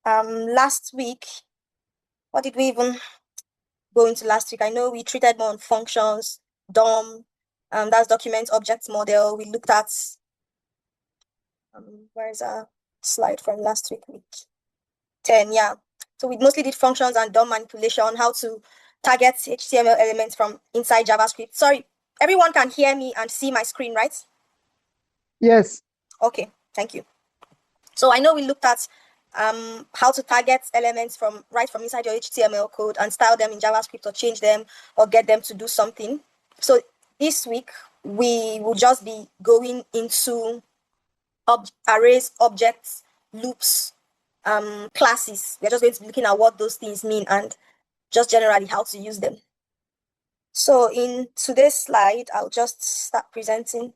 Last week, what did we even go into last week? I know we treated more on functions, DOM, that's document object model. We looked at, where's our slide from last week 10, yeah. So we mostly did functions and DOM manipulation, how to target HTML elements from inside JavaScript. Sorry, everyone can hear me and see my screen, right? Yes. Okay, thank you. So I know we looked at how to target elements right from inside your HTML code and style them in JavaScript or change them or get them to do something. So this week, we will just be going into arrays, objects, loops, classes. We're just going to be looking at what those things mean and just generally how to use them. So in today's slide, I'll just start presenting.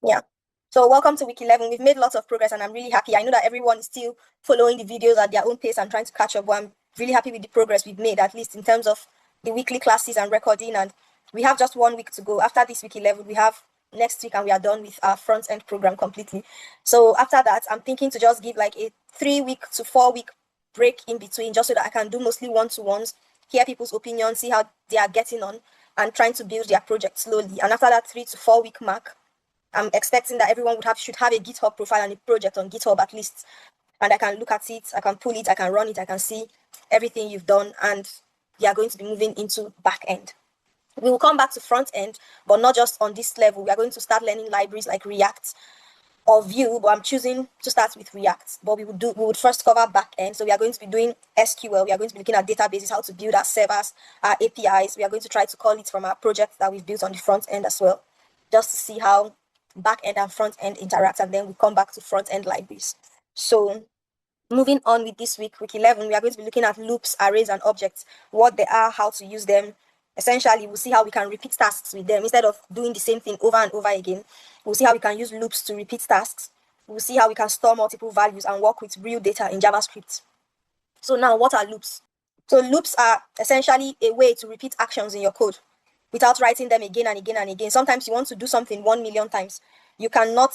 Yeah. So welcome to week 11. We've made lots of progress and I'm really happy. I know that everyone is still following the videos at their own pace and trying to catch up, but I'm really happy with the progress we've made, at least in terms of the weekly classes and recording. And we have just 1 week to go. After this week 11, we have next week and we are done with our front-end program completely. So after that, I'm thinking to just give like a 3-week to 4-week break in between, just so that I can do mostly one-to-ones, hear people's opinions, see how they are getting on, and trying to build their project slowly. And after that 3 to 4 week mark, I'm expecting that everyone should have a GitHub profile and a project on GitHub at least. And I can look at it, I can pull it, I can run it, I can see everything you've done, and we are going to be moving into back end. We will come back to front end, but not just on this level. We are going to start learning libraries like React or Vue, but I'm choosing to start with React. But we would first cover back end. So we are going to be doing SQL. We are going to be looking at databases, how to build our servers, our APIs. We are going to try to call it from our project that we've built on the front end as well, just to see how back end and front end interact, and then we come back to front end libraries. So moving on with this week 11, we are going to be looking at loops, arrays, and objects, what they are, how to use them. Essentially, we'll see how we can repeat tasks with them instead of doing the same thing over and over again. We'll see how we can use loops to repeat tasks. We'll see how we can store multiple values and work with real data in JavaScript. So now, what are loops? So loops are essentially a way to repeat actions in your code without writing them again and again and again. Sometimes you want to do something 1 million times. You cannot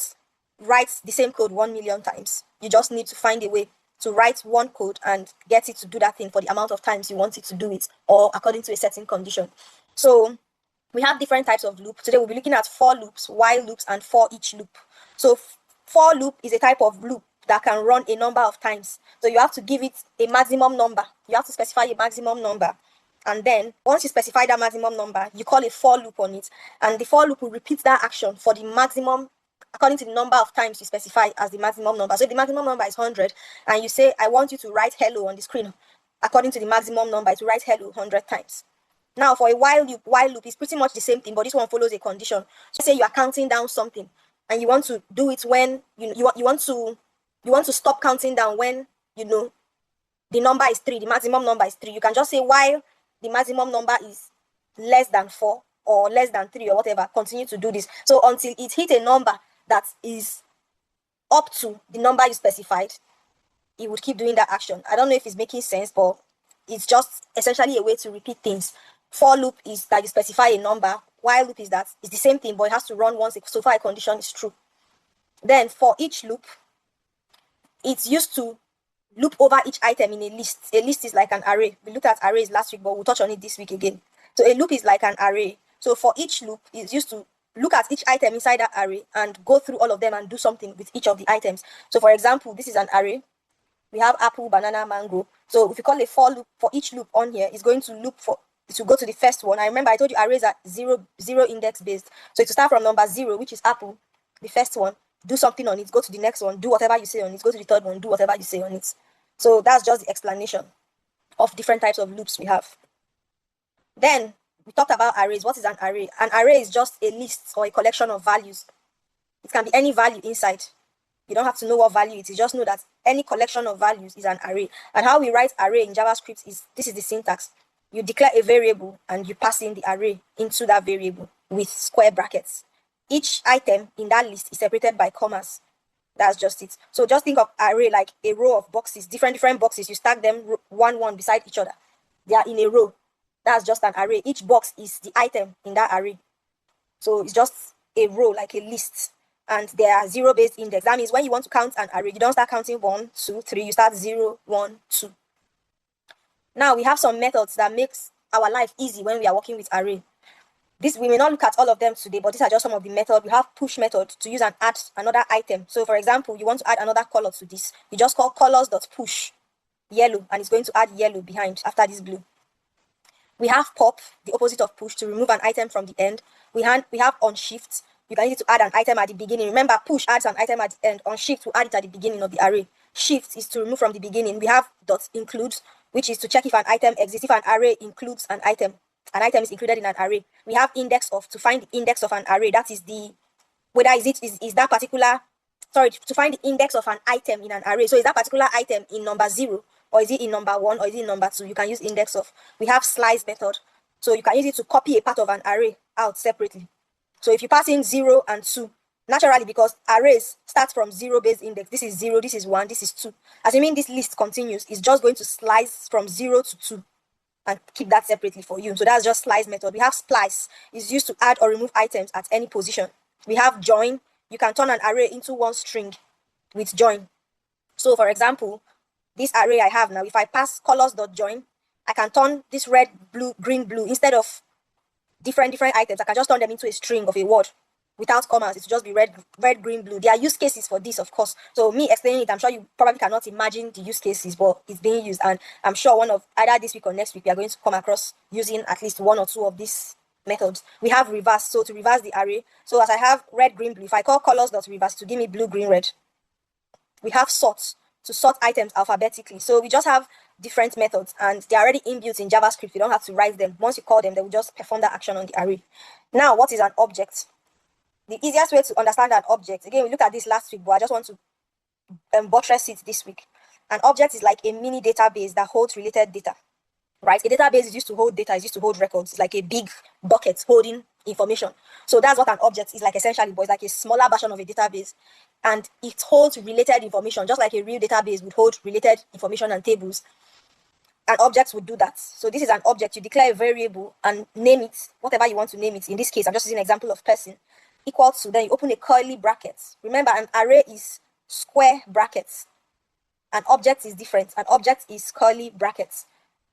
write the same code 1 million times. You just need to find a way to write one code and get it to do that thing for the amount of times you want it to do it, or according to a certain condition. So we have different types of loop. Today we'll be looking at for loops, while loops, and for each loop. So for loop is a type of loop that can run a number of times. So you have to give it a maximum number. You have to specify a maximum number. And then once you specify that maximum number, you call a for loop on it. And the for loop will repeat that action for the maximum according to the number of times you specify as the maximum number. So if the maximum number is 100 and you say, I want you to write hello on the screen, according to the maximum number, to write hello 100 times. Now for a while loop is pretty much the same thing, but this one follows a condition. So say you are counting down something and you want to do it when you want to stop counting down when the number is 3, the maximum number is 3. You can just say while the maximum number is less than 4 or less than 3 or whatever, continue to do this. So until it hit a number that is up to the number you specified, it would keep doing that action. I don't know if it's making sense, but it's just essentially a way to repeat things. For loop is that you specify a number, while loop is that it's the same thing, but it has to run once so far a condition is true. Then for each loop, it's used to loop over each item in a list. A list is like an array. We looked at arrays last week, but we'll touch on it this week again. So a loop is like an array. So for each loop, it's used to look at each item inside that array and go through all of them and do something with each of the items. So for example, this is an array. We have apple, banana, mango. So if you call a for loop for each loop on here, it's going to loop to go to the first one. I remember I told you arrays are zero index based. So to start from number 0, which is apple, the first one, do something on it, go to the next one, do whatever you say on it, go to the third one, do whatever you say on it. So that's just the explanation of different types of loops we have. Then we talked about arrays. What is an array? An array is just a list or a collection of values. It can be any value inside. You don't have to know what value it is. Just know that any collection of values is an array. And how we write array in JavaScript is, this is the syntax. You declare a variable and you pass in the array into that variable with square brackets. Each item in that list is separated by commas. That's just it. So just think of array like a row of boxes, different boxes. You stack them one beside each other. They are in a row. That's just an array. Each box is the item in that array. So it's just a row, like a list. and they are zero-based index. That means when you want to count an array, you don't start counting 1, 2, 3, you start 0, 1, 2. Now we have some methods that makes our life easy when we are working with array. This, we may not look at all of them today, but these are just some of the methods. We have push method to use and add another item. So for example, you want to add another color to this. You just call colors.push yellow, and it's going to add yellow behind after this blue. We have pop, the opposite of push, to remove an item from the end. We have on shift. You can use it to add an item at the beginning. Remember, push adds an item at the end. On shift, we add it at the beginning of the array. Shift is to remove from the beginning. We have dot includes, which is to check if an item exists. If an array includes an item is included in an array. We have index of, to find the index of an array. That is the, whether is that particular, sorry, to find the index of an item in an array. So is that particular item in number 0, or is it in number 1, or is it in number 2? You can use index of. We have slice method. So you can use it to copy a part of an array out separately. So if you pass in 0 and 2, naturally, because arrays start from 0-based index, this is 0, this is 1, this is 2. Assuming this list continues, it's just going to slice from 0 to 2 and keep that separately for you. So that's just slice method. We have splice. It's used to add or remove items at any position. We have join. You can turn an array into one string with join. So for example, this array I have now, if I pass colors.join, I can turn this red, blue, green, blue, instead of different items, I can just turn them into a string of a word without commas. It will just be red, green, blue. There are use cases for this, of course. So me explaining it, I'm sure you probably cannot imagine the use cases, but it's being used. And I'm sure one of either this week or next week, we are going to come across using at least one or two of these methods. We have reverse. So to reverse the array, so as I have red, green, blue, if I call colors.reverse to give me blue, green, red. We have sort, to sort items alphabetically. So we just have different methods, and they're already inbuilt in JavaScript. You don't have to write them. Once you call them, they will just perform that action on the array. Now, what is an object? The easiest way to understand an object, again, we looked at this last week, but I just want to buttress it this week. An object is like a mini database that holds related data, right? A database is used to hold data, is used to hold records. It's like a big bucket holding information. So that's what an object is like essentially, but it's like a smaller version of a database. And it holds related information, just like a real database would hold related information and tables. An object would do that. So this is an object. You declare a variable and name it, whatever you want to name it. In this case, I'm just using an example of person. Equal to, then you open a curly bracket. Remember, an array is square brackets. An object is different. An object is curly brackets.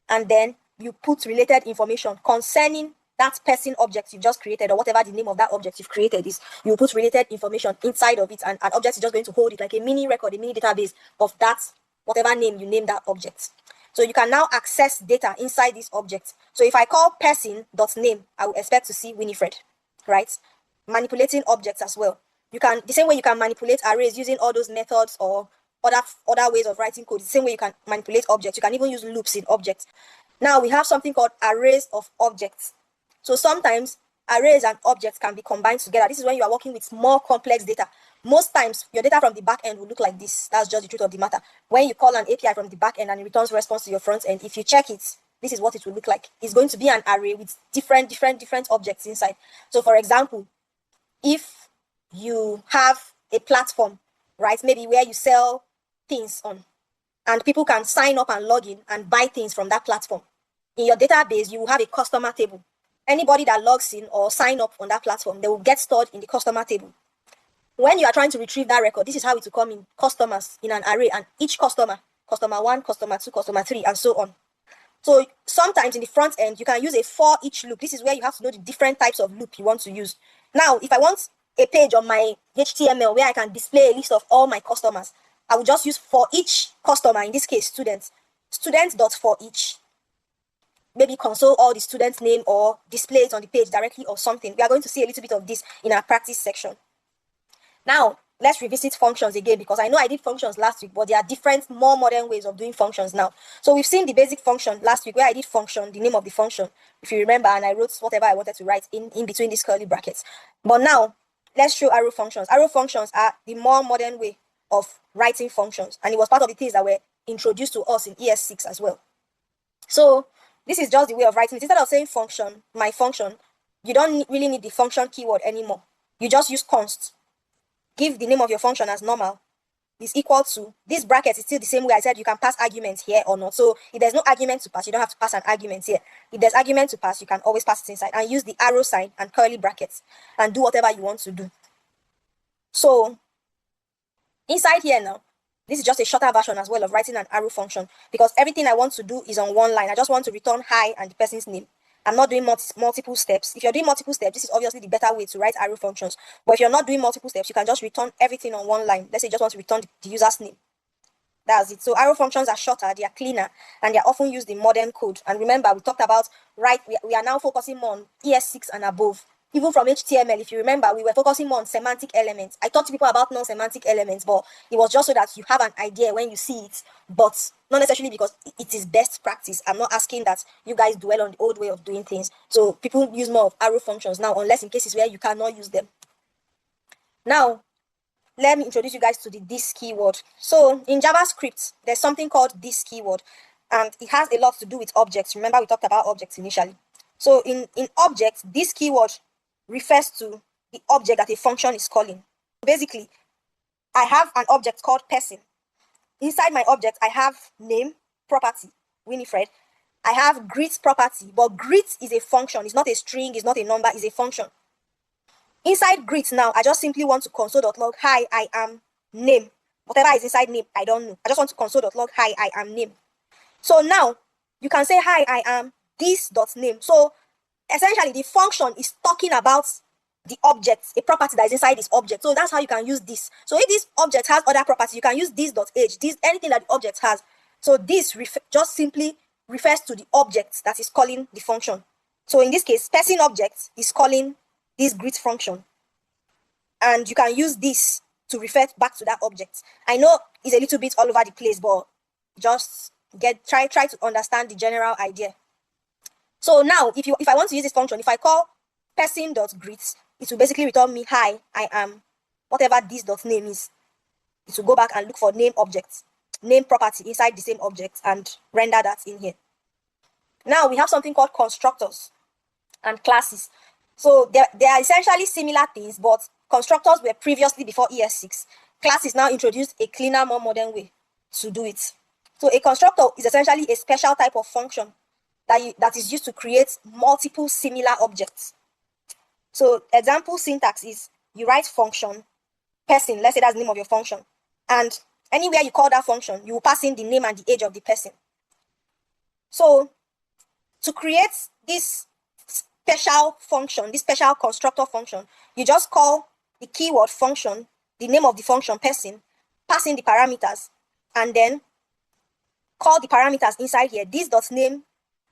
And then you put related information concerning that person object you've just created, or whatever the name of that object you've created is. You put related information inside of it, and an object is just going to hold it like a mini record, a mini database of that, whatever name you name that object. So you can now access data inside this object. So if I call person.name, I will expect to see Winifred, right? Manipulating objects as well. You can, the same way you can manipulate arrays using all those methods or other ways of writing code, the same way you can manipulate objects. You can even use loops in objects. Now we have something called arrays of objects. So sometimes arrays and objects can be combined together. This is when you are working with more complex data. Most times your data from the back end will look like this. That's just the truth of the matter. When you call an API from the back end and it returns response to your front end, if you check it, this is what it will look like. It's going to be an array with different objects inside. So for example, if you have a platform, right, maybe where you sell things on, and people can sign up and log in and buy things from that platform, in your database, you will have a customer table. Anybody that logs in or sign up on that platform, they will get stored in the customer table. When you are trying to retrieve that record, this is how it will come in, customers in an array, and each customer 1, customer 2, customer 3, and so on. So sometimes in the front end, you can use a for each loop. This is where you have to know the different types of loop you want to use. Now, if I want a page on my HTML where I can display a list of all my customers, I will just use for each customer, in this case, students.forEach. Maybe console all the students' name or display it on the page directly or something. We are going to see a little bit of this in our practice section. Now, let's revisit functions again, because I know I did functions last week, but there are different, more modern ways of doing functions now. So we've seen the basic function last week where I did function, the name of the function, if you remember, and I wrote whatever I wanted to write in between these curly brackets. But now, let's show arrow functions. Arrow functions are the more modern way of writing functions, and it was part of the things that were introduced to us in ES6 as well. So this is just the way of writing it. Instead of saying function, my function, you don't really need the function keyword anymore. You just use const. Give the name of your function as normal. Is equal to, this bracket is still the same way I said you can pass arguments here or not. So if there's no argument to pass, you don't have to pass an argument here. If there's argument to pass, you can always pass it inside and use the arrow sign and curly brackets and do whatever you want to do. So inside here now, this is just a shorter version as well of writing an arrow function, because everything I want to do is on one line. I just want to return hi and the person's name. I'm not doing multiple steps. If you're doing multiple steps, this is obviously the better way to write arrow functions. But if you're not doing multiple steps, you can just return everything on one line. Let's say you just want to return the user's name. That's it. So arrow functions are shorter, they are cleaner, and they are often used in modern code. And remember, we talked about, we are now focusing more on ES6 and above. Even from HTML, if you remember, we were focusing more on semantic elements. I talked to people about non-semantic elements, but it was just so that you have an idea when you see it, but not necessarily because it is best practice. I'm not asking that you guys dwell on the old way of doing things. So people use more of arrow functions now, unless in cases where you cannot use them. Now, let me introduce you guys to the this keyword. So in JavaScript, there's something called this keyword, and it has a lot to do with objects. Remember, we talked about objects initially. So in objects, this keyword refers to the object that a function is calling. Basically, I have an object called person. Inside my object, I have name, property, Winifred. I have greet property, but greet is a function. It's not a string, it's not a number, it's a function. Inside greet now, I just simply want to console.log, hi, I am name. Whatever is inside name, I don't know. I just want to console.log, hi, I am name. So now, you can say, hi, I am this.name. So essentially, the function is talking about the object, a property that is inside this object. So that's how you can use this. So if this object has other properties, you can use this.age, this, anything that the object has. So this just simply refers to the object that is calling the function. So in this case, person object is calling this greet function. And you can use this to refer back to that object. I know it's a little bit all over the place, but just try to understand the general idea. So now, if I want to use this function, if I call person.greet, it will basically return me, hi, I am whatever this.name is. It will go back and look for name object, name property inside the same object, and render that in here. Now we have something called constructors and classes. So they are essentially similar things, but constructors were previously before ES6. Classes now introduced a cleaner, more modern way to do it. So a constructor is essentially a special type of function that is used to create multiple similar objects. So example syntax is you write function, person, let's say that's the name of your function. And anywhere you call that function, you will pass in the name and the age of the person. So to create this special function, this special constructor function, you just call the keyword function, the name of the function person, pass in the parameters, and then call the parameters inside here. This.name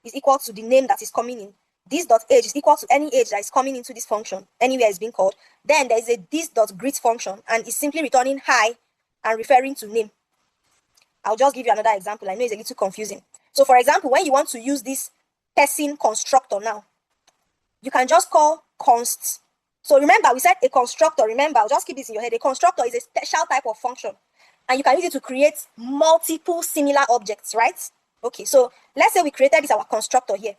is equal to the name that is coming in. This.age is equal to any age that is coming into this function, anywhere it's being called. Then there is a this.greet function, and it's simply returning hi and referring to name. I'll just give you another example. I know it's a little confusing. So for example, when you want to use this person constructor now, you can just call const. So remember, we said a constructor. Remember, I'll just keep this in your head. A constructor is a special type of function, and you can use it to create multiple similar objects, right? Okay, so let's say we created this our constructor here.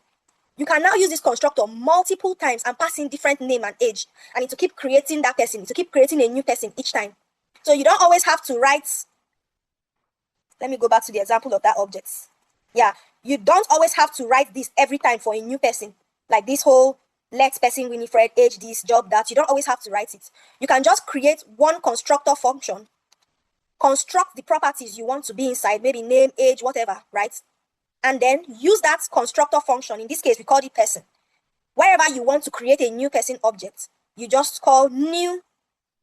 You can now use this constructor multiple times and pass in different name and age, and it will keep creating that person. It will keep creating a new person each time. So you don't always have to write. Let me go back to the example of that object. Yeah, you don't always have to write this every time for a new person. Like this whole let person Winifred age this job that. You don't always have to write it. You can just create one constructor function, construct the properties you want to be inside, maybe name, age, whatever, right? And then use that constructor function. In this case, we call it person. Wherever you want to create a new person object, you just call new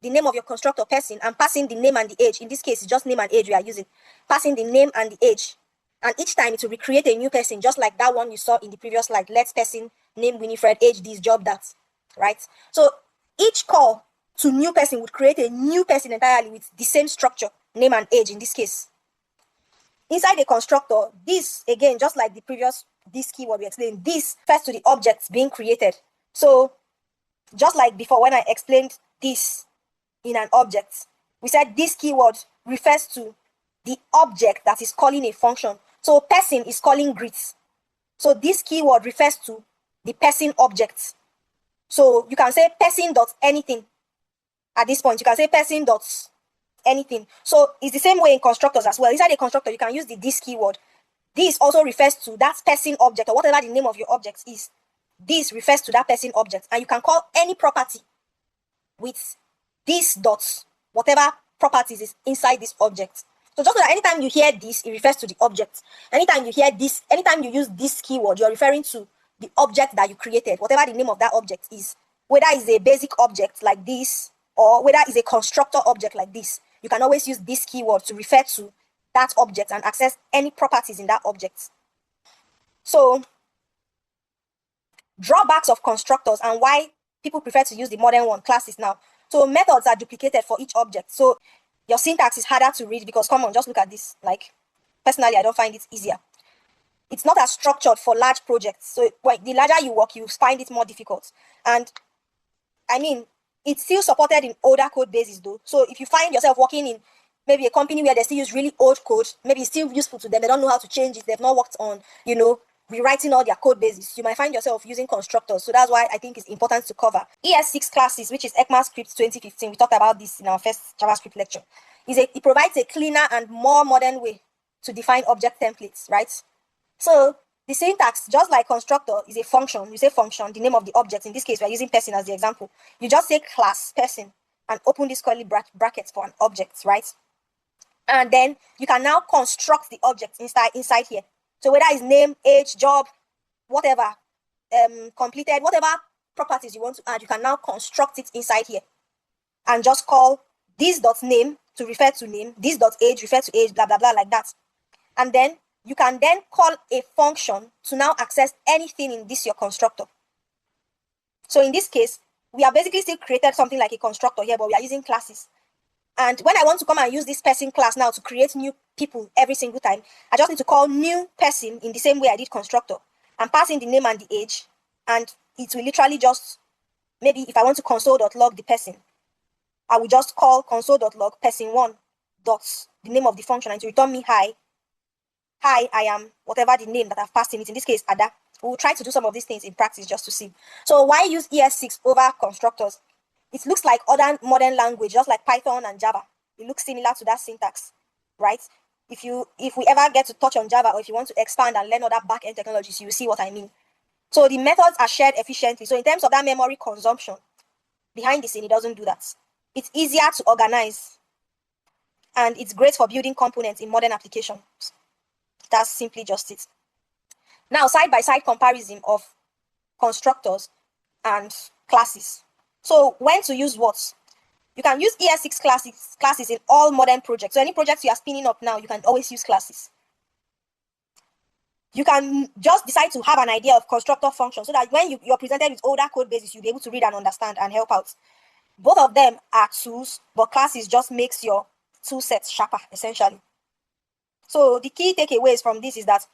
the name of your constructor person and pass in the name and the age. In this case, it's just name and age we are using. Passing the name and the age. And each time it will recreate a new person, just like that one you saw in the previous slide. Let person name Winifred, age this, job that, right? So each call to new person would create a new person entirely with the same structure, name and age in this case. Inside the constructor, this, again, just like the previous, this keyword we explained, this refers to the objects being created. So just like before when I explained this in an object, we said this keyword refers to the object that is calling a function. So person is calling greet. So this keyword refers to the person object. So you can say person dot anything. At this point, you can say person dot anything. So it's the same way in constructors as well. Inside a constructor, you can use the this keyword. This also refers to that person object, or whatever the name of your object is. This refers to that person object. And you can call any property with this dot whatever properties is inside this object. So just so that anytime you hear this, it refers to the object. Anytime you hear this, anytime you use this keyword, you're referring to the object that you created, whatever the name of that object is. Whether it's a basic object like this, or whether it's a constructor object like this, you can always use this keyword to refer to that object and access any properties in that object. So, drawbacks of constructors and why people prefer to use the modern one, classes now. So methods are duplicated for each object. So your syntax is harder to read because, come on, just look at this. Like, personally, I don't find it easier. It's not as structured for large projects. So the larger you work, you find it more difficult. And I mean, it's still supported in older code bases though. So if you find yourself working in maybe a company where they still use really old code, maybe it's still useful to them. They don't know how to change it. They've not worked on, rewriting all their code bases. You might find yourself using constructors. So that's why I think it's important to cover. ES6 classes, which is ECMAScript 2015. We talked about this in our first JavaScript lecture. It provides a cleaner and more modern way to define object templates, right? So the syntax, just like constructor, is a function. You say function, the name of the object. In this case, we're using person as the example. You just say class, person, and open this curly brackets for an object, right? And then you can now construct the object inside here. So whether it's name, age, job, whatever, completed, whatever properties you want to add, you can now construct it inside here. And just call this.name to refer to name, this.age refer to age, blah, blah, blah, like that. And then you can then call a function to now access anything in this your constructor. So in this case, we are basically still created something like a constructor here, but we are using classes. And when I want to come and use this person class now to create new people every single time, I just need to call new person in the same way I did constructor and pass in the name and the age. And it will literally just, maybe if I want to console.log the person, I will just call console.log person1 dot the name of the function and to return me hi, I am whatever the name that I've passed in it. In this case, Ada. We'll try to do some of these things in practice just to see. So why use ES6 over constructors? It looks like other modern language, just like Python and Java. It looks similar to that syntax, right? If we ever get to touch on Java, or if you want to expand and learn other back-end technologies, you will see what I mean. So the methods are shared efficiently. So in terms of that memory consumption, behind the scene, it doesn't do that. It's easier to organize, and it's great for building components in modern applications. That's simply just it. Now, side-by-side comparison of constructors and classes. So when to use what? You can use ES6 classes in all modern projects. So any projects you are spinning up now, you can always use classes. You can just decide to have an idea of constructor function so that when you're presented with older code bases, you'll be able to read and understand and help out. Both of them are tools, but classes just makes your tool set sharper, essentially. So the key takeaways from this is that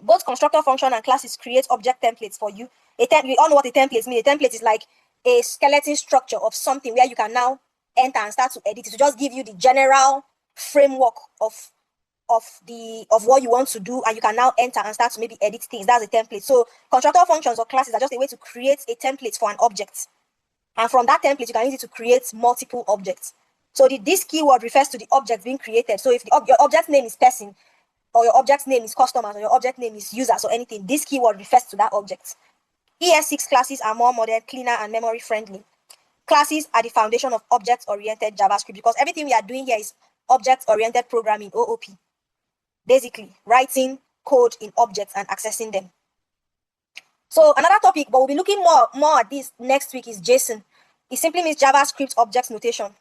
both constructor function and classes create object templates for you. We all know what a template means. A template is like a skeleton structure of something where you can now enter and start to edit it to just give you the general framework of what you want to do, and you can now enter and start to maybe edit things. That's a template. So constructor functions or classes are just a way to create a template for an object. And from that template, you can use it to create multiple objects. So this keyword refers to the object being created. So if your object name is person, or your object name is customers, or your object name is users or anything, this keyword refers to that object. ES6 classes are more modern, cleaner, and memory friendly. Classes are the foundation of object-oriented JavaScript because everything we are doing here is object-oriented programming, OOP. Basically, writing code in objects and accessing them. So another topic, but we'll be looking more at this next week, is JSON. It simply means JavaScript object notation.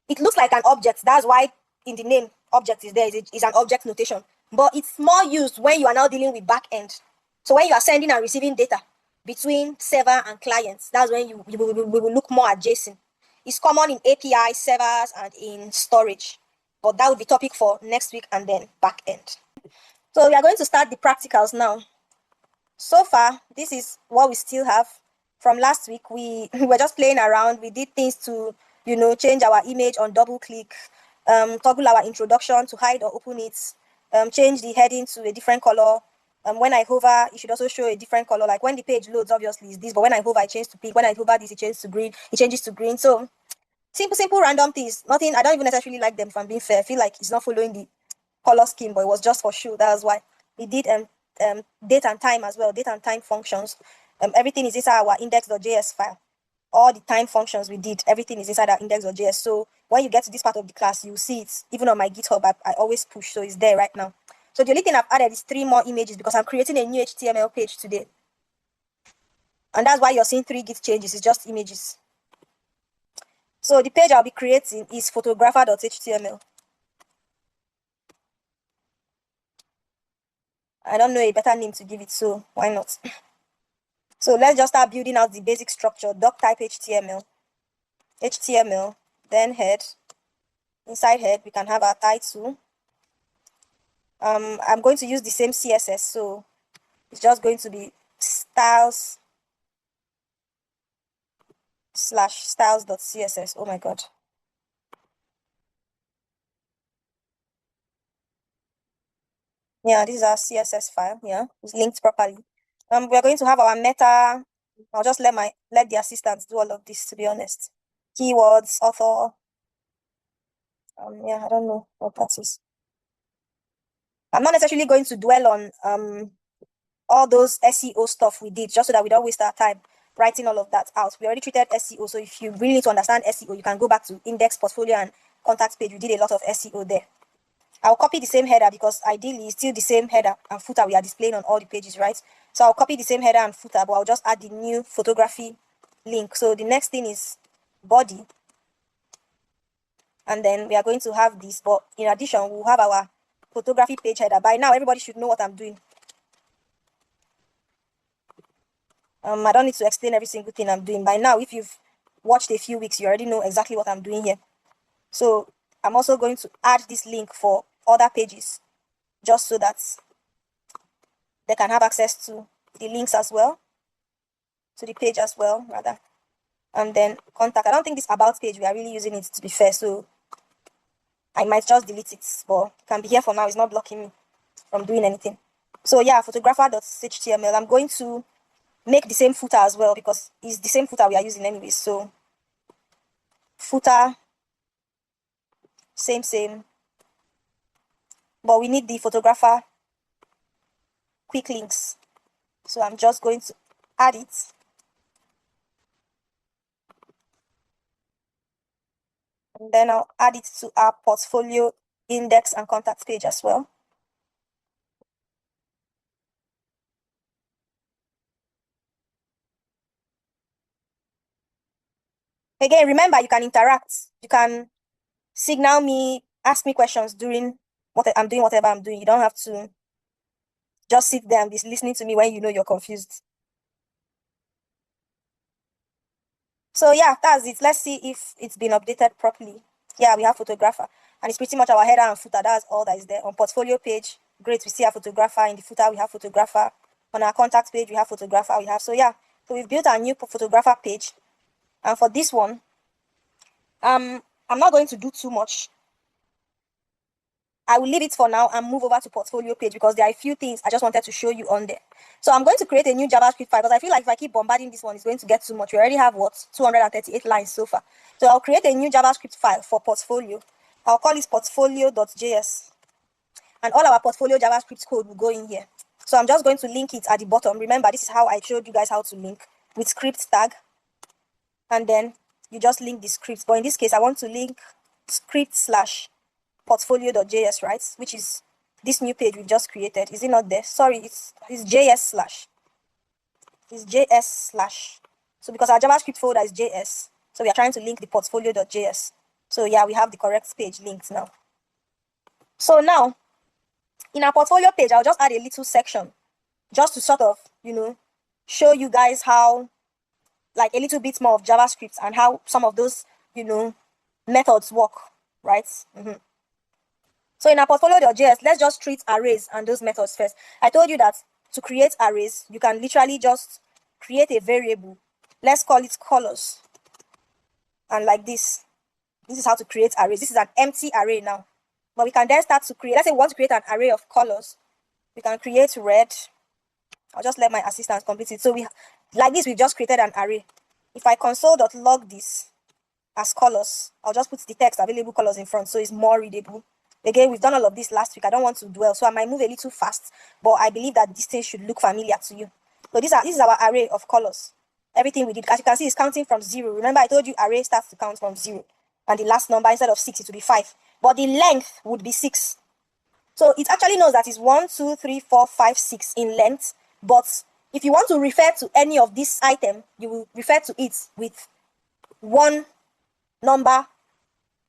It looks like an object. That's why in the name object is there. It's an object notation. But it's more used when you are now dealing with backend. So when you are sending and receiving data between server and clients, that's when we will look more at JSON. It's common in API, servers, and in storage. But that will be topic for next week and then backend. So we are going to start the practicals now. So far, this is what we still have. From last week, we were just playing around. We did things to, change our image on double click, toggle our introduction to hide or open it, change the heading to a different color. When I hover, it should also show a different color. Like when the page loads, obviously it's this, but when I hover, it changes to pink. When I hover this, it changes to green. It changes to green. So simple random things. Nothing. I don't even necessarily like them. If I'm being fair, I feel like it's not following the color scheme, but it was just for show. That's why we did date and time as well. Date and time functions. Everything is inside our index.js file. all the time functions we did, everything is inside our index.js. So when you get to this part of the class, you'll see it. Even on my GitHub, I always push, so it's there right now. So the only thing I've added is 3 more images because I'm creating a new HTML page today. And that's why you're seeing 3 Git changes. It's just images. So the page I'll be creating is photographer.html. I don't know a better name to give it, so why not? So let's just start building out the basic structure. Doc type HTML, then head. Inside head, we can have our title. I'm going to use the same CSS, so it's just going to be styles/styles.css. Oh my god. Yeah, this is our CSS file. Yeah, it's linked properly. We're going to have our meta. I'll just let the assistants do all of this, to be honest. Keywords, author. Yeah, I don't know what that is. I'm not necessarily going to dwell on all those SEO stuff we did, just so that we don't waste our time writing all of that out. We already treated SEO, so if you really need to understand SEO, you can go back to index, portfolio, and contact page. We did a lot of SEO there. I'll copy the same header because ideally it's still the same header and footer we are displaying on all the pages, right? So I'll copy the same header and footer, but I'll just add the new photography link. So the next thing is body. And then we are going to have this, but in addition, we'll have our photography page header. By now, everybody should know what I'm doing. I don't need to explain every single thing I'm doing. By now, if you've watched a few weeks, you already know exactly what I'm doing here. So I'm also going to add this link for other pages, just so that they can have access to the links as well, to the page as well, rather. And then contact. I don't think this about page, we are really using it, to be fair, so I might just delete it, but it can be here for now. It's not blocking me from doing anything. So yeah, photographer.html. I'm going to make the same footer as well because it's the same footer we are using anyway. So footer, same, but we need the photographer quick links. So I'm just going to add it. And then I'll add it to our portfolio index and contact page as well. Again, remember, you can interact. You can signal me, ask me questions during what I'm doing, whatever I'm doing. You don't have to just sit there and be listening to me when you know you're confused. So yeah, that's it. Let's see if it's been updated properly. Yeah, we have photographer. And it's pretty much our header and footer. That's all that is there. On portfolio page, great, we see our photographer. In the footer, we have photographer. On our contact page, we have photographer. So yeah, so we've built our new photographer page. And for this one, I'm not going to do too much. I will leave it for now and move over to portfolio page because there are a few things I just wanted to show you on there. So I'm going to create a new JavaScript file because I feel like if I keep bombarding this one, it's going to get too much. We already have 238 lines so far. So I'll create a new JavaScript file for portfolio. I'll call it portfolio.js. And all our portfolio JavaScript code will go in here. So I'm just going to link it at the bottom. Remember, this is how I showed you guys how to link with script tag. And then you just link the script. But in this case, I want to link script/portfolio.js, right? Which is this new page we just created. Is it not there? Sorry, it's JS/. It's JS/. So because our JavaScript folder is JS, so we are trying to link the portfolio.js. So yeah, we have the correct page linked now. So now, in our portfolio page, I'll just add a little section just to sort of, show you guys how, like a little bit more of JavaScript and how some of those, methods work, right? So in our portfolio.js, let's just treat arrays and those methods first. I told you that to create arrays, you can literally just create a variable. Let's call it colors. And like this is how to create arrays. This is an empty array now. But we can then start to create, let's say we want to create an array of colors. We can create red. I'll just let my assistant complete it. So like this, we've just created an array. If I console.log this as colors, I'll just put the text available colors in front so it's more readable. Again, we've done all of this last week. I don't want to dwell, so I might move a little fast, but I believe that this thing should look familiar to you. So this is our array of colors. everything we did. As you can see, it's counting from 0. Remember, I told you array starts to count from 0. And the last number, instead of 6, it will be 5. But the length would be 6. So it actually knows that it's 1, 2, 3, 4, 5, 6 in length. But if you want to refer to any of this item, you will refer to it with one number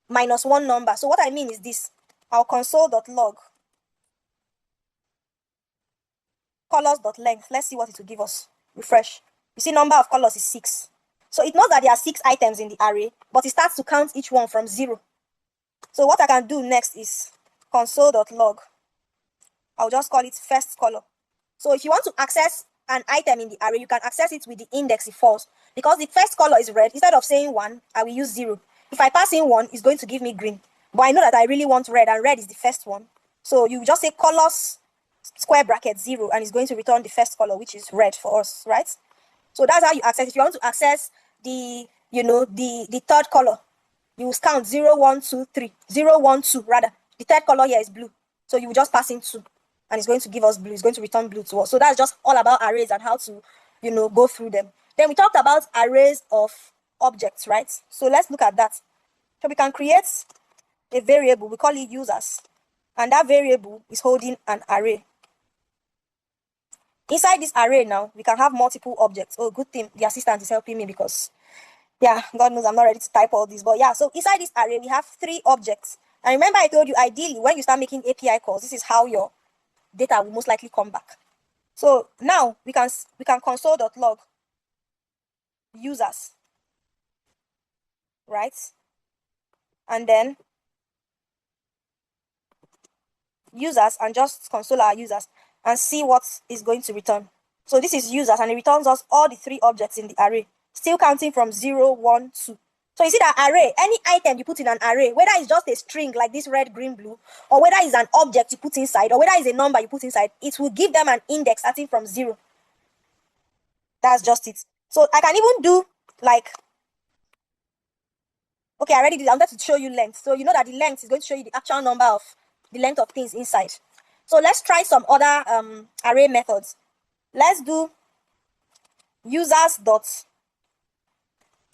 minus one number. So what I mean is this. Our console.log colors.length. Let's see what it will give us. Refresh. You see, number of colors is 6. So it knows that there are 6 items in the array, but it starts to count each one from 0. So what I can do next is console.log. I'll just call it first color. So if you want to access an item in the array, you can access it with the index if false. Because the first color is red, instead of saying 1, I will use 0. If I pass in 1, it's going to give me green. But I know that I really want red, and red is the first one. So you just say colors square bracket 0, and it's going to return the first color, which is red for us, right? So that's how you access. If you want to access the third color, you will count 0, 1, 2, 3. 0, 1, 2, rather. The third color here is blue. So you will just pass in 2. And it's going to give us blue. It's going to return blue to us. So that's just all about arrays and how to, go through them. Then we talked about arrays of objects, right? So let's look at that. So we can create a variable. We call it users. And that variable is holding an array. Inside this array now, we can have multiple objects. Oh, good thing the assistant is helping me because, yeah, God knows I'm not ready to type all this. But yeah, so inside this array, we have 3 objects. And remember I told you, ideally, when you start making API calls, this is how your data will most likely come back. So now we can console.log users, right? And then users, and just console our users and see what is going to return. So this is users, and it returns us all the 3 objects in the array, still counting from 0, 1, 2. So you see that array, any item you put in an array, whether it's just a string like this red, green, blue, or whether it's an object you put inside, or whether it's a number you put inside, it will give them an index starting from 0. That's just it. So I can even do like, okay, I already did. I wanted to show you length. So you know that the length is going to show you the actual number of the length of things inside. So let's try some other array methods. Let's do users dot.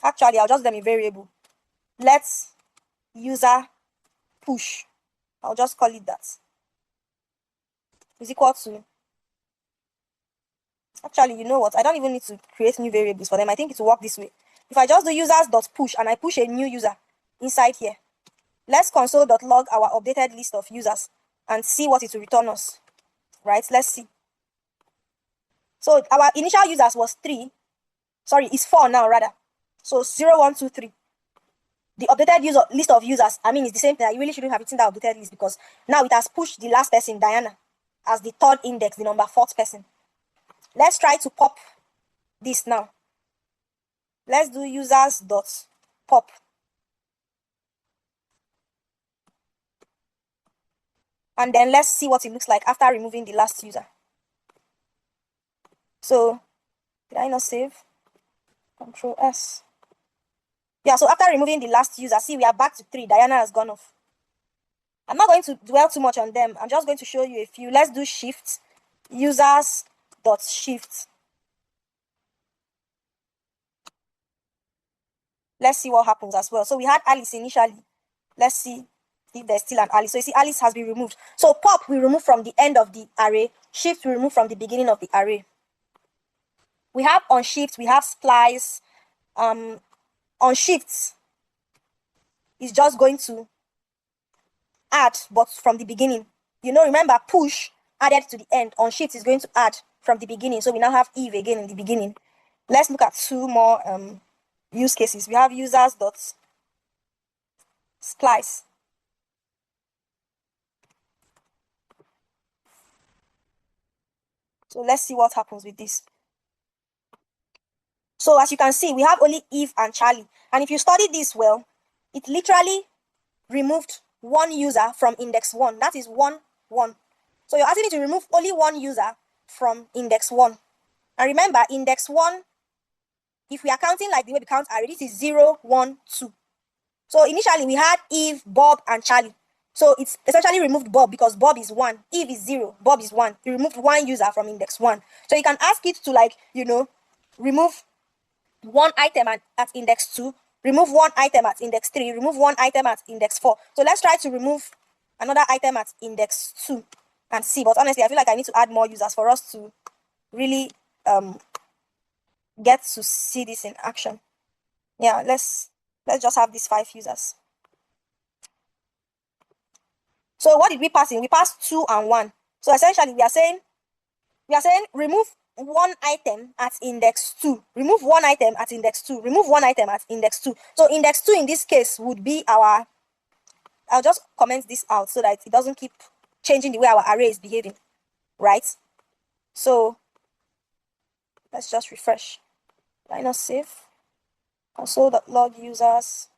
Actually, I'll just them a variable. Let's user push. I'll just call it that. Is equal to. Actually, you know what? I don't even need to create new variables for them. I think it will work this way. If I just do users dot push and I push a new user inside here, let's console.log our updated list of users and see what it will return us. Right? Let's see. So our initial users was 3. Sorry, it's 4 now rather. So 0, 1, 2, 3. The updated list of users, I mean, it's the same thing. You really shouldn't have it in the updated list because now it has pushed the last person, Diana, as the 3rd index, the number 4th person. Let's try to pop this now. Let's do users dot pop. And then let's see what it looks like after removing the last user. So, did I not save? Control S. Yeah, so after removing the last user, see, we are back to 3. Diana has gone off. I'm not going to dwell too much on them. I'm just going to show you a few. Let's do shift. Users dot shift. Let's see what happens as well. So we had Alice initially. Let's see if there's still an Alice. So you see Alice has been removed. So pop we remove from the end of the array. Shift we remove from the beginning of the array. We have on shift, we have splice. On shift is just going to add, but from the beginning. Remember, push added to the end. On shift is going to add from the beginning. So we now have if again in the beginning. Let's look at 2 more use cases. We have users dot splice. So let's see what happens with this. So as you can see, we have only Eve and Charlie. And if you study this well, it literally removed 1 user from index 1. That is 1, 1. So you're asking it to remove only 1 user from index 1. And remember, index 1, if we are counting like the way we count array, this is 0, 1, 2. So initially we had Eve, Bob, and Charlie. So it's essentially removed Bob because Bob is 1, Eve is 0, Bob is 1. You removed 1 user from index 1. So you can ask it to remove one item at index 2, remove one item at index 3, remove one item at index 4. So let's try to remove another item at index 2 and see. But honestly, I feel like I need to add more users for us to really get to see this in action. Yeah, let's just have these 5 users. So what did we pass in? We passed 2 and 1. So essentially we are saying remove one item at index 2. Remove one item at index 2. Remove one item at index 2. So index 2 in this case would be our, I'll just comment this out so that it doesn't keep changing the way our array is behaving, right? So let's just refresh. Minus save. Console.log users.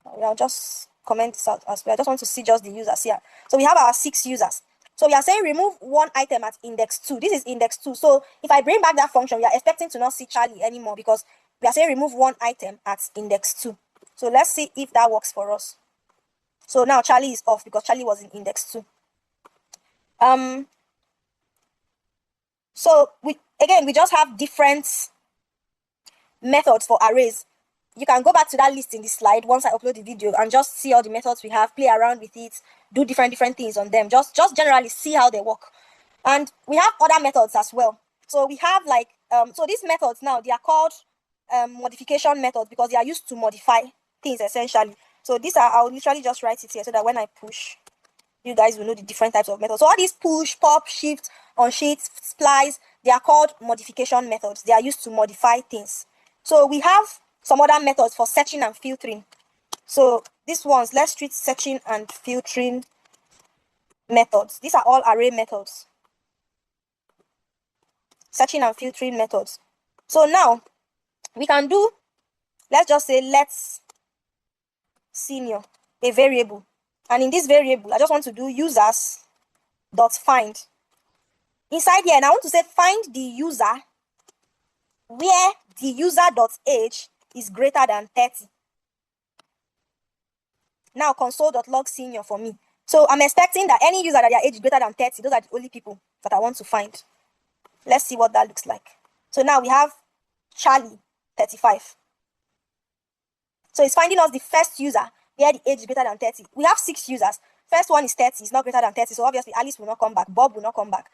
I'll just comment this out as well. I just want to see just the users here. So we have our 6 users. So we are saying remove one item at index 2. This is index 2. So if I bring back that function, we are expecting to not see Charlie anymore because we are saying remove one item at index 2. So let's see if that works for us. So now Charlie is off because Charlie was in index 2. So we just have different methods for arrays. You can go back to that list in the slide once I upload the video and just see all the methods we have, play around with it, do different things on them. Just generally see how they work. And we have other methods as well. So we have like, so these methods now, they are called modification methods because they are used to modify things essentially. So these are, I'll literally just write it here so that when I push, you guys will know the different types of methods. So all these push, pop, shift, unshift, splice, they are called modification methods. They are used to modify things. So we have some other methods for searching and filtering. So these ones, let's treat searching and filtering methods. These are all array methods. Searching and filtering methods. So now we can do, let's just say let's senior, a variable. And in this variable, I just want to do users dot find. Inside here, and I want to say find the user where the user dot age is greater than 30. Now console.log senior for me. So I'm expecting that any user that their age is greater than 30, those are the only people that I want to find. Let's see what that looks like. So now we have Charlie, 35. So it's finding us the first user where the age is greater than 30. We have 6 users. First one is 30, it's not greater than 30. So obviously Alice will not come back. Bob will not come back.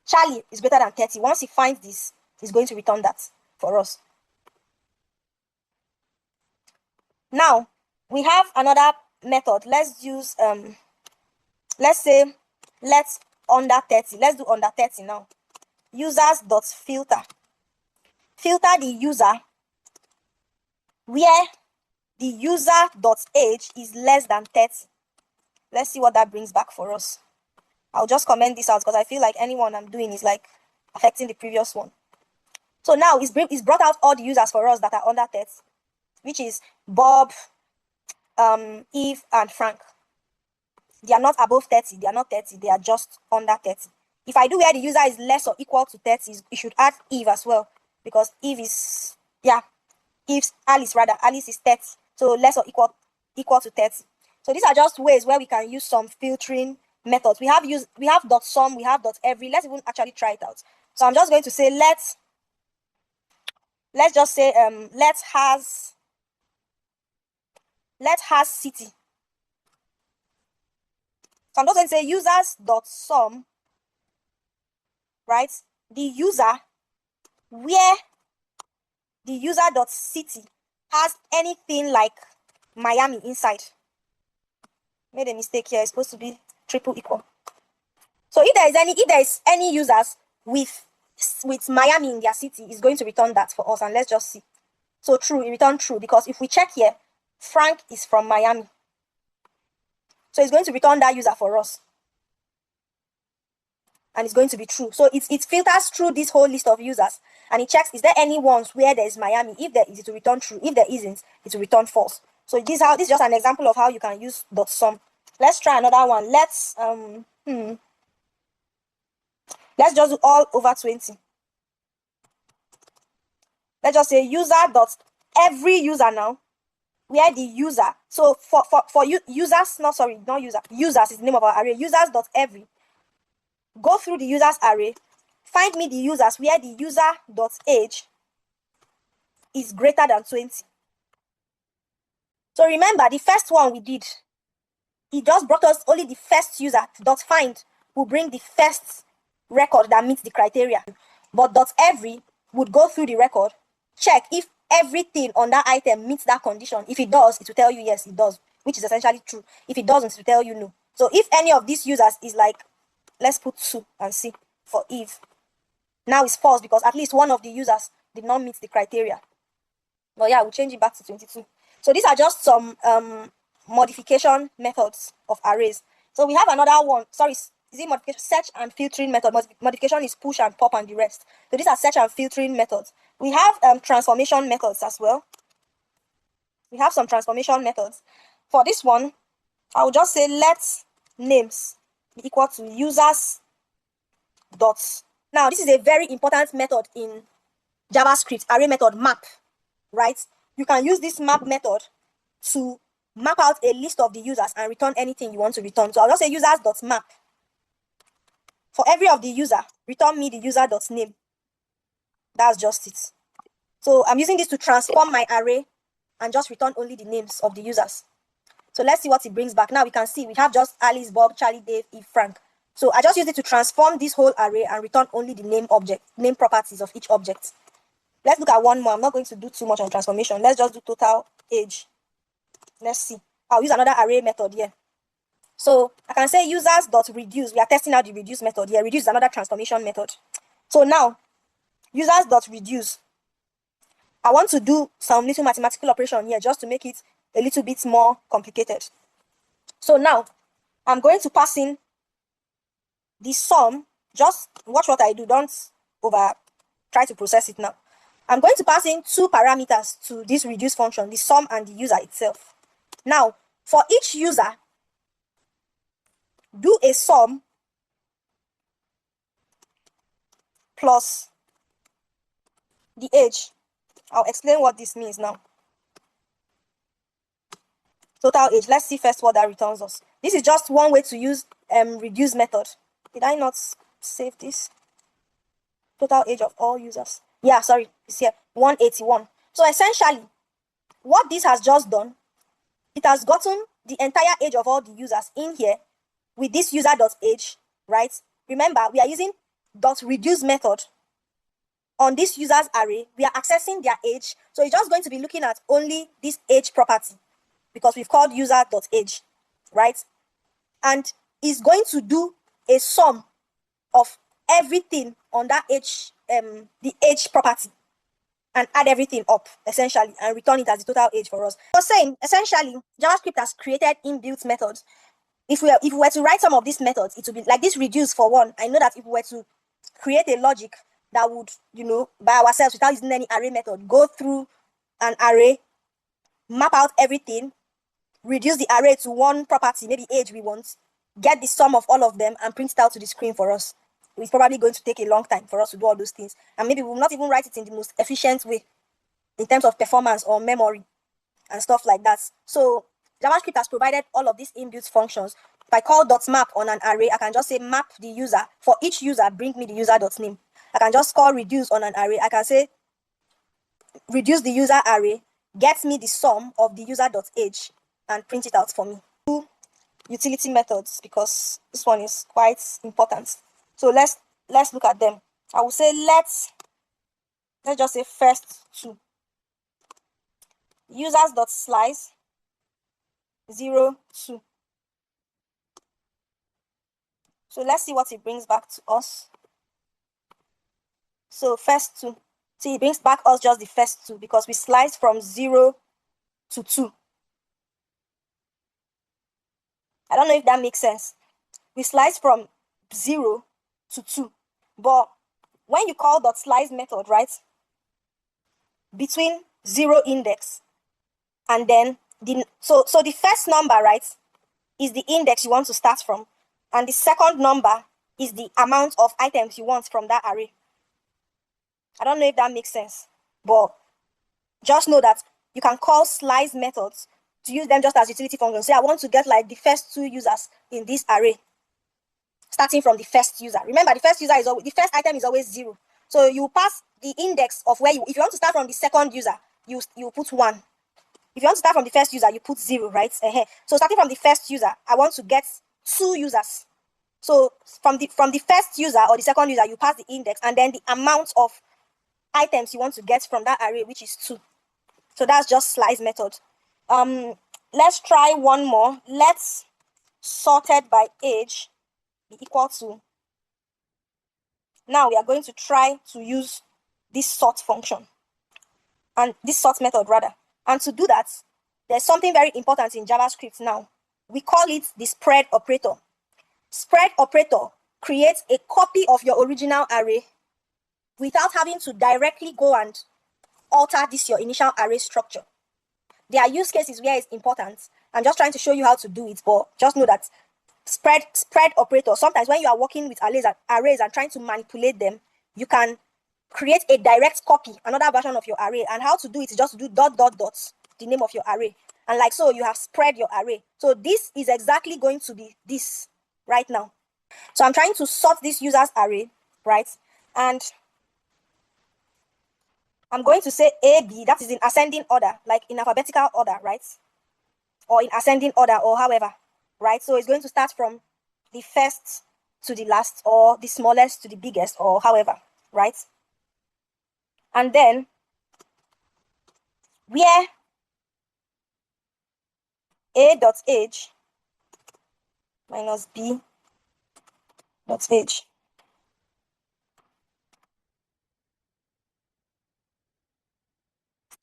Charlie is greater than 30. Once he finds this, he's going to return that for us. Now we have another method. Let's use let's say let's under 30. Let's do under 30 now. Users dot filter. Filter the user where the user dot age is less than 30. Let's see what that brings back for us. I'll just comment this out because I feel like anyone I'm doing is like affecting the previous one. So now it's brought out all the users for us that are under 30, which is Bob, Eve, and Frank. They are not above 30. They are not 30. They are just under 30. If I do where the user is less or equal to 30, you should add Eve as well because Eve is, Alice is 30. So less or equal to 30. So these are just ways where we can use some filtering methods. We have dot sum, we have dot every. Let's even actually try it out. So I'm just going to say let's just say let's has city. So I'm just going to say users dot sum, right? The user where the user dot city has anything like Miami inside. Made a mistake here. It's supposed to be triple equal. So if there is any users with Miami in their city, is going to return that for us. And let's just see. So true, it returned true because if we check here, Frank is from Miami. So it's going to return that user for us. And it's going to be true. So it filters through this whole list of users and it checks, is there any ones where there is Miami? If there is, it will return true. If there isn't, it will return false. So this is just an example of how you can use dot sum. Let's try another one. Let's just do all over 20. Let's just say user dot every user now, where the user, so for users, users is the name of our array. Users dot every. Go through the users array, find me the users where the user dot age is greater than 20. So remember, the first one we did, it just brought us only the first user. Dot find will bring the first record that meets the criteria. But dot every would go through the record, check if everything on that item meets that condition. If it does, it will tell you yes, it does, which is essentially true. If it doesn't, it will tell you no. So if any of these users is like, let's put 2 and see for Eve. Now it's false because at least one of the users did not meet the criteria. But yeah, we'll change it back to 22. So these are just some modification methods of arrays. So we have another one. Sorry, is it modification? Search and filtering method. Modification is push and pop and the rest. So these are search and filtering methods. We have transformation methods as well. We have some transformation methods. For this one, I will just say let names be equal to users dots. Now, this is a very important method in JavaScript, array method map, right? You can use this map method to map out a list of the users and return anything you want to return. So I'll just say users.map. For every of the user, return me the user.name. That's just it. So I'm using this to transform my array and just return only the names of the users. So let's see what it brings back. Now we can see we have just Alice, Bob, Charlie, Dave, Eve, Frank. So I just used it to transform this whole array and return only the name properties of each object. Let's look at one more. I'm not going to do too much on transformation. Let's just do total age. Let's see. I'll use another array method here. So I can say users.reduce. We are testing out the reduce method here. Reduce is another transformation method. So now, users.reduce. I want to do some little mathematical operation here just to make it a little bit more complicated. So now, I'm going to pass in the sum. Just watch what I do. Don't try to process it now. I'm going to pass in 2 parameters to this reduce function, the sum and the user itself. Now, for each user, do a sum plus the age. I'll explain what this means now. Total age. Let's see first what that returns us. This is just one way to use reduce method. Did I not save this? Total age of all users. Yeah, sorry, it's here, 181. So essentially, what this has just done, it has gotten the entire age of all the users in here with this user.age, right? Remember, we are using .reduce method on this user's array. We are accessing their age. So it's just going to be looking at only this age property because we've called user.age, right? And it's going to do a sum of everything on that age, the age property, and add everything up essentially and return it as the total age for us. I was saying essentially JavaScript has created inbuilt methods. If we were to write some of these methods, it would be like this reduce for one. I know that if we were to create a logic that would, by ourselves without using any array method, go through an array, map out everything, reduce the array to one property, maybe age we want, get the sum of all of them and print it out to the screen for us. It's probably going to take a long time for us to do all those things. And maybe we will not even write it in the most efficient way in terms of performance or memory and stuff like that. So JavaScript has provided all of these inbuilt functions. If I call .map on an array, I can just say map the user. For each user, bring me the user.name. I can just call reduce on an array. I can say reduce the user array, get me the sum of the user.age and print it out for me. Two utility methods because this one is quite important. So let's look at them. I will say let's just say first 2. Users.slice 0, 2. So let's see what it brings back to us. So first 2. So it brings back us just the first 2 because we sliced from 0 to 2. I don't know if that makes sense. We sliced from 0 to 2. But when you call .slice method, right, between 0 index and then so the first number, right, is the index you want to start from, and the second number is the amount of items you want from that array. I don't know if that makes sense, but just know that you can call slice methods to use them just as utility functions. Say I want to get like the first 2 users in this array, starting from the first user. Remember, the first user is always, the first item is always 0. So you pass the index of where if you want to start from the second user, you put 1. If you want to start from the first user, you put 0, right? So starting from the first user, I want to get 2 users. So from the first user or the second user, you pass the index and then the amount of items you want to get from that array, which is 2. So that's just slice method. Let's try one more. Let's sorted by age be equal to. Now we are going to try to use this sort function and this sort method rather. And to do that, there's something very important in JavaScript now. We call it the spread operator. Spread operator creates a copy of your original array without having to directly go and alter this your initial array structure. There are use cases where it's important. I'm just trying to show you how to do it, but just know that spread operator, sometimes when you are working with arrays and trying to manipulate them, you can create a direct copy, another version of your array. And how to do it is just to do ... the name of your array. And like so, you have spread your array. So this is exactly going to be this right now. So I'm trying to sort this user's array, right? And I'm going to say AB, that is in ascending order, like in alphabetical order, right? Or in ascending order, or however, right? So it's going to start from the first to the last, or the smallest to the biggest, or however, right? And then where a.age minus b.age.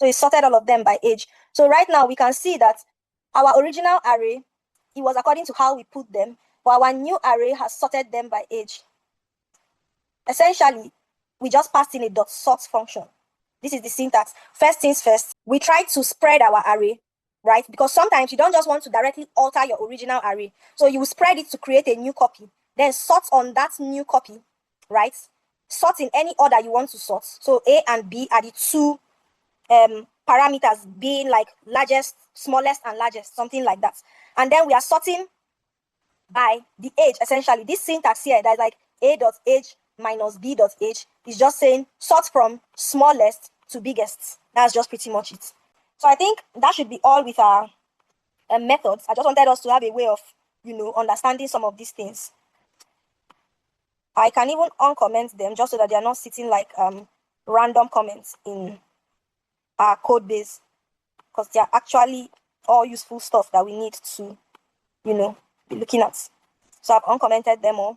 So it sorted all of them by age. So right now we can see that our original array, it was according to how we put them, but our new array has sorted them by age. Essentially, we just passed in a .sort function. This is the syntax. First things first, we try to spread our array, right? Because sometimes you don't just want to directly alter your original array. So you spread it to create a new copy, then sort on that new copy, right? Sort in any order you want to sort. So A and B are the two parameters, being like largest, smallest, and largest, something like that. And then we are sorting by the age, essentially. This syntax here, that's like a.age minus b.age, is just saying sort from smallest to biggest. That's just pretty much it. So I think that should be all with our methods. I just wanted us to have a way of, understanding some of these things. I can even uncomment them just so that they are not sitting like random comments in our code base, because they are actually all useful stuff that we need to, be looking at. So I've uncommented them all.